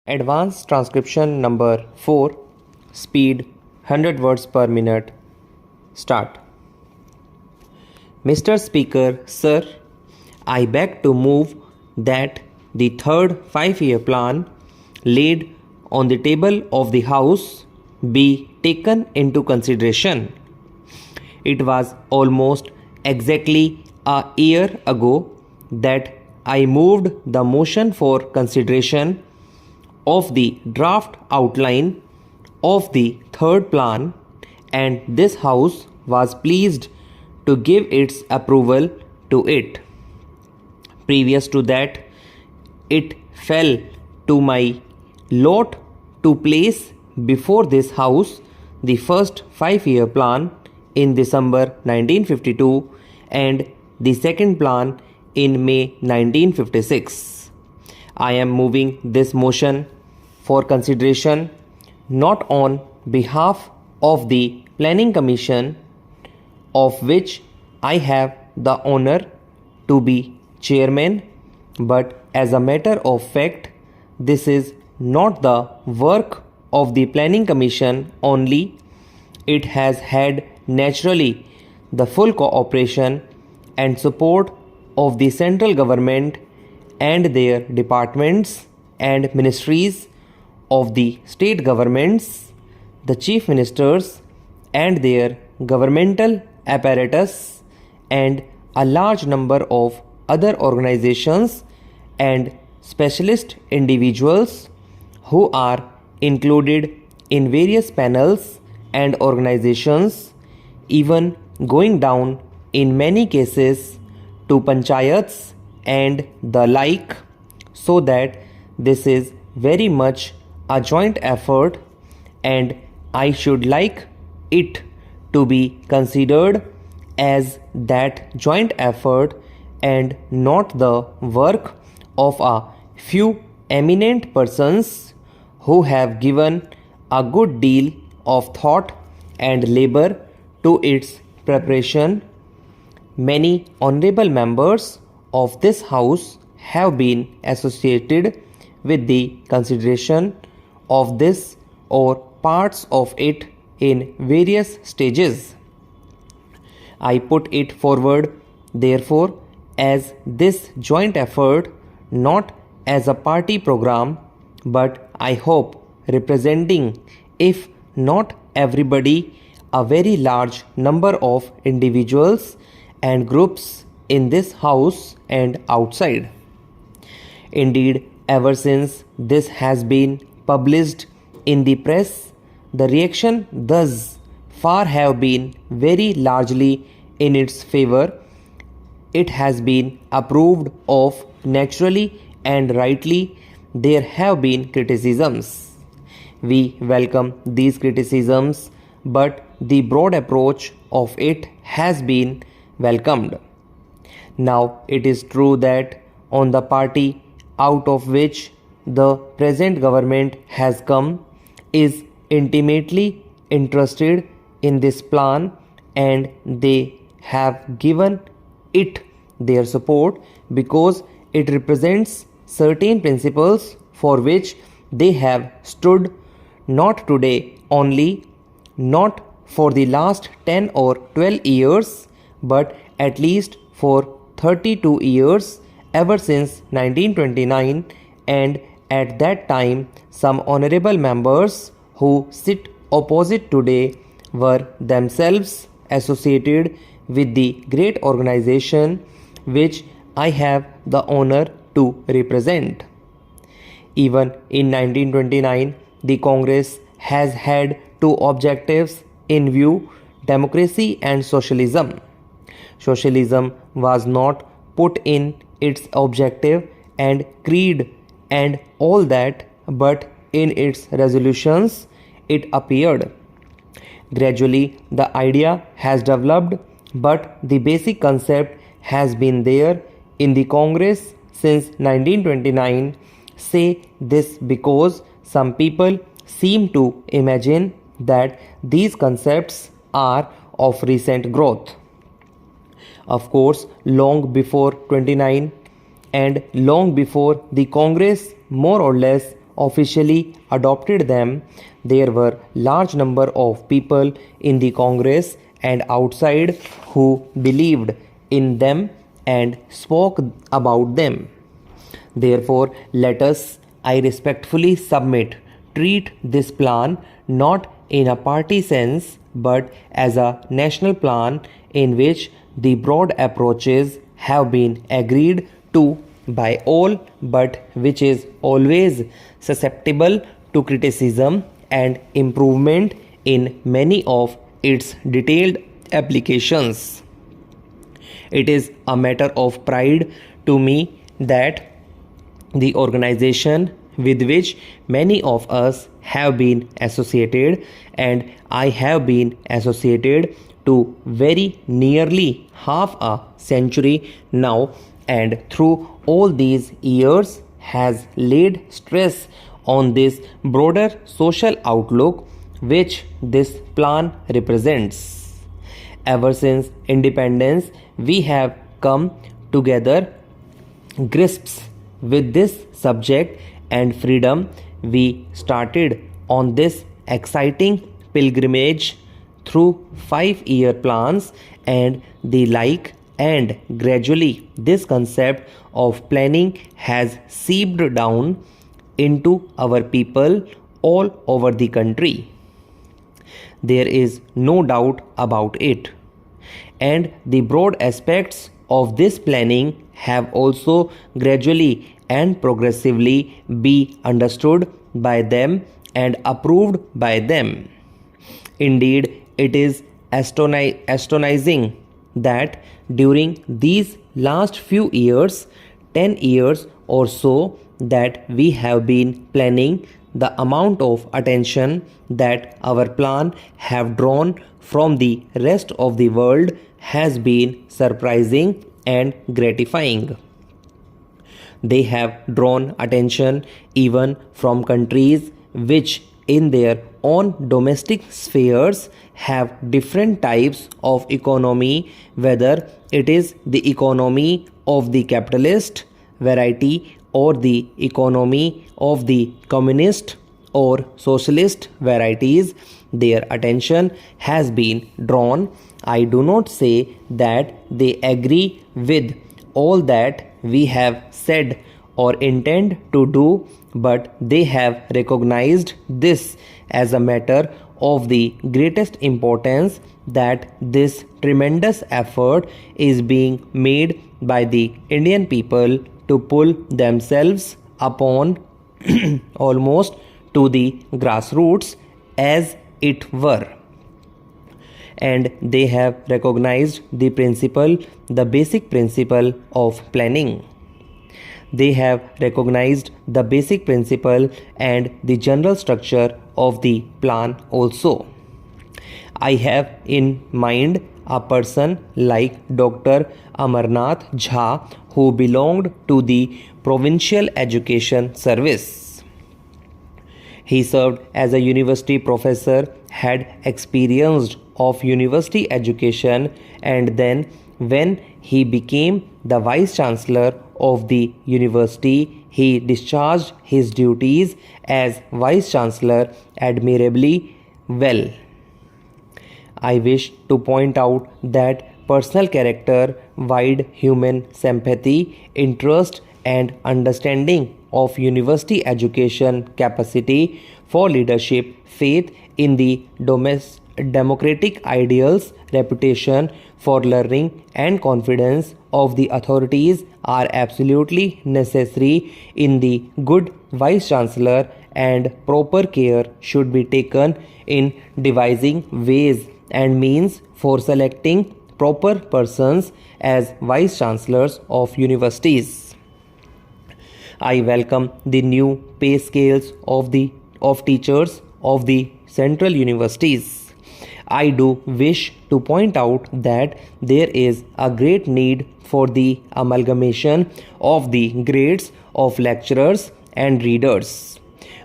Advanced transcription number 4, speed 100 words per minute. Start. Mr. Speaker, sir, I beg to move that the third 5-year plan laid on the table of the House be taken into consideration. It was almost exactly a year ago that I moved the motion for consideration of the draft outline of the third plan, and this House was pleased to give its approval to it. Previous to that, it fell to my lot to place before this House the first 5-year plan in December 1952 and the second plan in May 1956. I am moving this motion for consideration not on behalf of the Planning Commission, of which I have the honor to be chairman, but as a matter of fact, this is not the work of the Planning Commission only. It has had naturally the full cooperation and support of the central government and their departments and ministries, of the state governments, the chief ministers and their governmental apparatus, and a large number of other organizations and specialist individuals who are included in various panels and organizations, even going down in many cases to panchayats and the like, so that this is very much a joint effort, and I should like it to be considered as that joint effort and not the work of a few eminent persons who have given a good deal of thought and labor to its preparation. Many honorable members of this House have been associated with the consideration of this or parts of it in various stages. I put it forward, therefore, as this joint effort, not as a party program, but I hope representing, if not everybody, a very large number of individuals and groups in this House and outside. Indeed, ever since this has been published in the press, the reaction thus far have been very largely in its favor. It has been approved of naturally and rightly. There have been criticisms. We welcome these criticisms, but the broad approach of it has been welcomed. Now it is true that on the party out of which the present government has come is intimately interested in this plan, and they have given it their support because it represents certain principles for which they have stood, not today only, not for the last 10 or 12 years, but at least for 32 years, ever since 1929, and at that time some honorable members who sit opposite today were themselves associated with the great organization which I have the honor to represent. Even in 1929, the Congress has had two objectives in view: democracy and socialism. Socialism was not put in its objective and creed and all that, but in its resolutions it appeared. Gradually the idea has developed, but the basic concept has been there in the Congress since 1929. Say this because some people seem to imagine that these concepts are of recent growth. Of course, long before 29 and long before the Congress more or less officially adopted them, there were large number of people in the Congress and outside who believed in them and spoke about them. Therefore, let us, I respectfully submit, treat this plan not in a party sense but as a national plan in which the broad approaches have been agreed to by all but which is always susceptible to criticism and improvement in many of its detailed applications. It is a matter of pride to me that the organization with which many of us have been associated, and I have been associated to very nearly half a century now, and through all these years has laid stress on this broader social outlook which this plan represents. Ever since independence, we have come together grasps with this subject and freedom. We started on this exciting pilgrimage through 5-year plans and the like, and gradually this concept of planning has seeped down into our people all over the country. There is no doubt about it. And the broad aspects of this planning have also gradually and progressively be understood by them and approved by them. Indeed, it is astonishing that during these last few years, 10 years or so, that we have been planning, the amount of attention that our plan have drawn from the rest of the world has been surprising and gratifying. They have drawn attention even from countries which in their own domestic spheres have different types of economy, whether it is the economy of the capitalist variety or the economy of the communist or socialist varieties. Their attention has been drawn. I do not say that they agree with all that we have said or intend to do, but they have recognized this as a matter of the greatest importance, that this tremendous effort is being made by the Indian people to pull themselves upon almost to the grassroots as it were. And they have recognized the principle, the basic principle of planning. They have recognized the basic principle and the general structure of the plan also. I have in mind a person like Dr. Amarnath Jha, who belonged to the Provincial Education Service. He served as a university professor, had experience of university education, and then when he became the Vice Chancellor of the university, he discharged his duties as Vice Chancellor admirably well. I wish to point out that personal character, wide human sympathy, interest and understanding of university education, capacity for leadership, faith in the democratic ideals, reputation for learning and confidence of the authorities are absolutely necessary in the good Vice Chancellor, and proper care should be taken in devising ways and means for selecting proper persons as Vice Chancellors of universities. I welcome the new pay scales of teachers of the central universities. I do wish to point out that there is a great need for the amalgamation of the grades of lecturers and readers.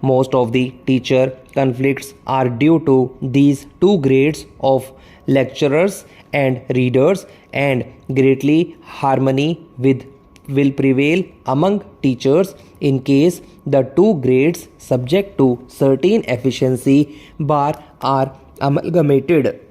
Most of the teacher conflicts are due to these two grades of lecturers and readers, and greatly harmony will prevail among teachers in case the two grades subject to certain efficiency bar are amalgamated.